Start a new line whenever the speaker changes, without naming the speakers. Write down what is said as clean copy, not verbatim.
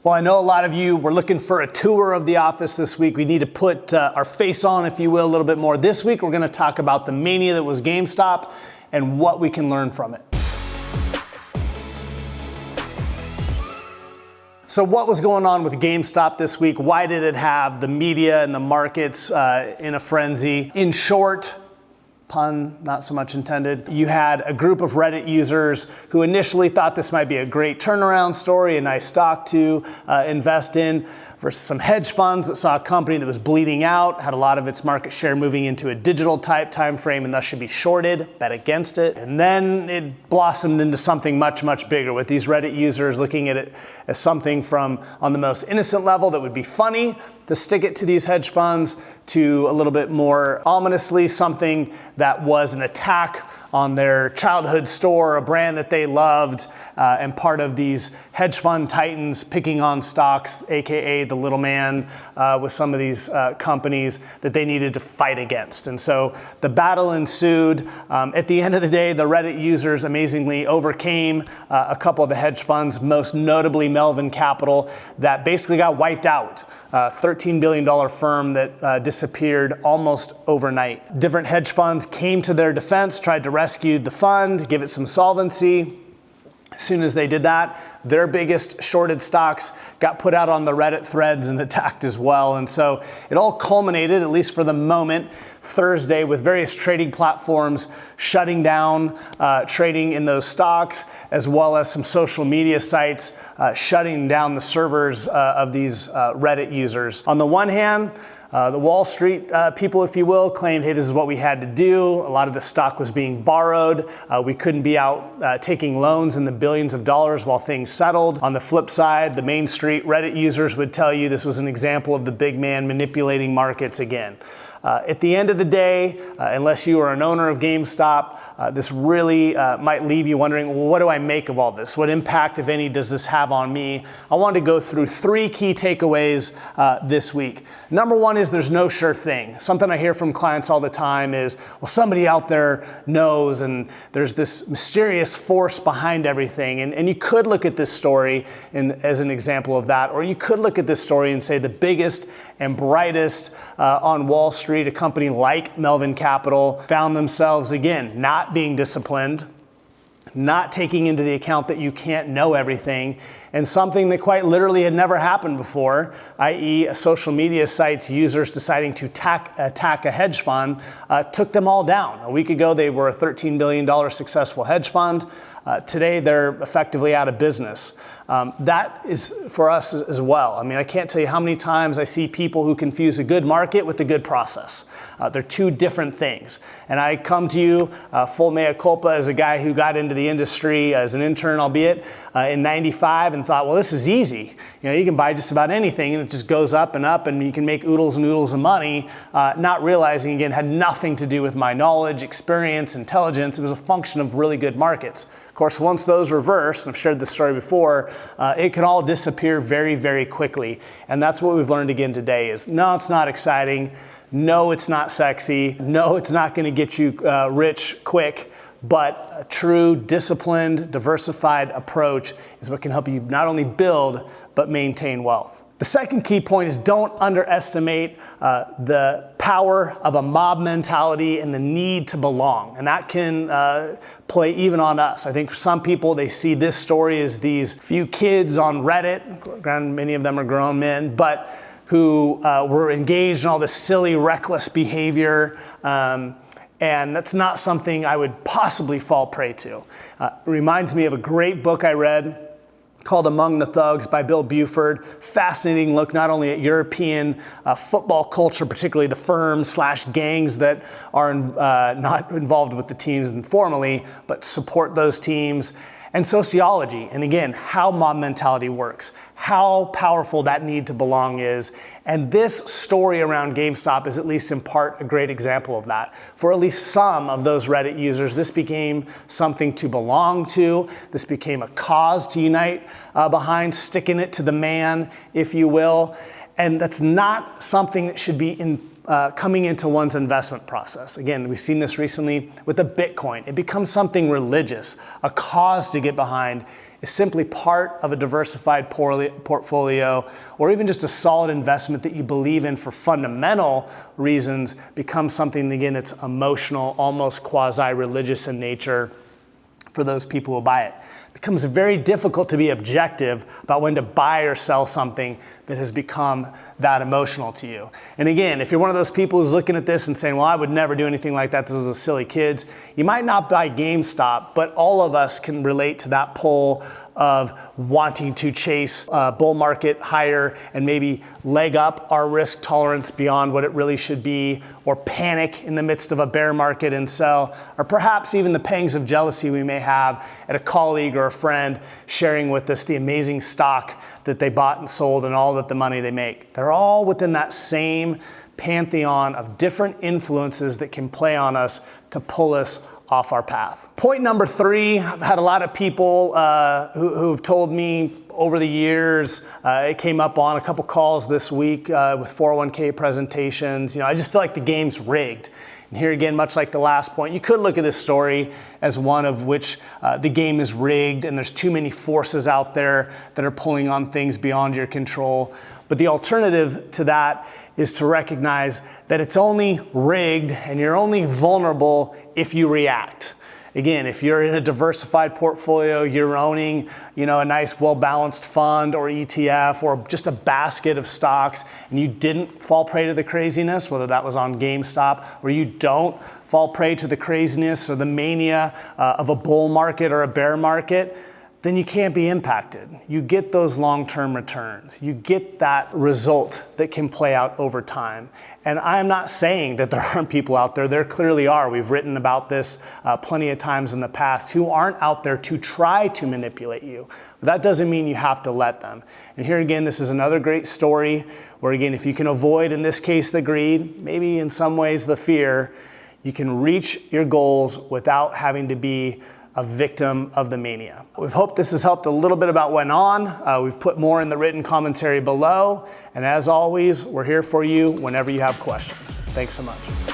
Well, I know a lot of you were looking for a tour of the office this week. We need to put our face on, if you will, a little bit more. This week, we're going to talk about the mania that was GameStop and what we can learn from it. So what was going on with GameStop this week? Why did it have the media and the markets in a frenzy? In short, pun not so much intended, you had a group of Reddit users who initially thought this might be a great turnaround story, a nice stock to invest in, versus some hedge funds that saw a company that was bleeding out, had a lot of its market share moving into a digital type time frame and thus should be shorted, bet against it. And then it blossomed into something much, much bigger with these Reddit users looking at it as something from on the most innocent level that would be funny to stick it to these hedge funds, to a little bit more ominously something that was an attack on their childhood store, a brand that they loved, and part of these hedge fund titans picking on stocks, AKA the little man, with some of these companies that they needed to fight against. And so the battle ensued. At the end of the day, the Reddit users amazingly overcame a couple of the hedge funds, most notably Melvin Capital, that basically got wiped out. $13 billion firm that disappeared almost overnight. Different hedge funds came to their defense, tried to rescue the fund, give it some solvency. As soon as they did that, their biggest shorted stocks got put out on the Reddit threads and attacked as well. And so it all culminated, at least for the moment, Thursday with various trading platforms shutting down trading in those stocks, as well as some social media sites shutting down the servers of these Reddit users. On the one hand, the Wall Street people, if you will, claimed, hey, this is what we had to do. A lot of the stock was being borrowed. We couldn't be out taking loans in the billions of dollars while things settled. On the flip side, the Main Street Reddit users would tell you this was an example of the big man manipulating markets again. At the end of the day, unless you are an owner of GameStop, this really might leave you wondering, well, what do I make of all this? What impact, if any, does this have on me? I wanted to go through three key takeaways this week. Number one is there's no sure thing. Something I hear from clients all the time is, well, somebody out there knows, and there's this mysterious force behind everything. And you could look at this story as an example of that, or you could look at this story and say the biggest and brightest on Wall Street, a company like Melvin Capital, found themselves, again, not being disciplined, not taking into the account that you can't know everything, and something that quite literally had never happened before, i.e. a social media site's users deciding to attack a hedge fund, took them all down. A week ago, they were a $13 billion successful hedge fund. Today, they're effectively out of business. That is for us as well. I mean, I can't tell you how many times I see people who confuse a good market with a good process. They're two different things. And I come to you, full mea culpa, as a guy who got into the industry as an intern, albeit, in '95, and thought, well, this is easy. You know, you can buy just about anything and it just goes up, and you can make oodles and oodles of money, not realizing, again, had nothing to do with my knowledge, experience, intelligence. It was a function of really good markets. Of course, once those reverse, and I've shared this story before, it can all disappear very, very quickly. And that's what we've learned again today is, no, it's not exciting. No, it's not sexy. No, it's not going to get you rich quick. But a true, disciplined, diversified approach is what can help you not only build, but maintain wealth. The second key point is don't underestimate the power of a mob mentality and the need to belong. And that can play even on us. I think for some people, they see this story as these few kids on Reddit, granted many of them are grown men, but who were engaged in all this silly, reckless behavior. And that's not something I would possibly fall prey to. It reminds me of a great book I read called Among the Thugs by Bill Buford. Fascinating look not only at European football culture, particularly the firms/gangs that are not involved with the teams informally, but support those teams, and sociology, and again, how mob mentality works, how powerful that need to belong is. And this story around GameStop is, at least in part, a great example of that. For at least some of those Reddit users, this became something to belong to. This became a cause to unite behind, sticking it to the man, if you will. And that's not something that should be coming into one's investment process. Again, we've seen this recently with the Bitcoin. It becomes something religious, a cause to get behind. is simply part of a diversified portfolio, or even just a solid investment that you believe in for fundamental reasons, becomes something, again, that's emotional, almost quasi-religious in nature for those people who buy it. It becomes very difficult to be objective about when to buy or sell something that has become that emotional to you. And again, if you're one of those people who's looking at this and saying, well, I would never do anything like that, those are silly kids, you might not buy GameStop, but all of us can relate to that pull of wanting to chase a bull market higher and maybe leg up our risk tolerance beyond what it really should be, or panic in the midst of a bear market and sell, or perhaps even the pangs of jealousy we may have at a colleague or a friend sharing with us the amazing stock that they bought and sold and all that the money they make. They're all within that same pantheon of different influences that can play on us to pull us off our path. Point number 3, I've had a lot of people who've told me over the years, it came up on a couple calls this week with 401k presentations, I just feel like the game's rigged. And here again, much like the last point, you could look at this story as one of which the game is rigged and there's too many forces out there that are pulling on things beyond your control. But the alternative to that is to recognize that it's only rigged and you're only vulnerable if you react. Again, if you're in a diversified portfolio, you're owning, a nice well-balanced fund or ETF or just a basket of stocks, and you didn't fall prey to the craziness, whether that was on GameStop, or you don't fall prey to the craziness or the mania of a bull market or a bear market, then you can't be impacted. You get those long-term returns. You get that result that can play out over time. And I'm not saying that there aren't people out there. There clearly are. We've written about this plenty of times in the past who aren't out there to try to manipulate you. But that doesn't mean you have to let them. And here again, this is another great story where, again, if you can avoid, in this case, the greed, maybe in some ways the fear, you can reach your goals without having to be a victim of the mania. We hope this has helped a little bit about what went on. We've put more in the written commentary below. And as always, we're here for you whenever you have questions. Thanks so much.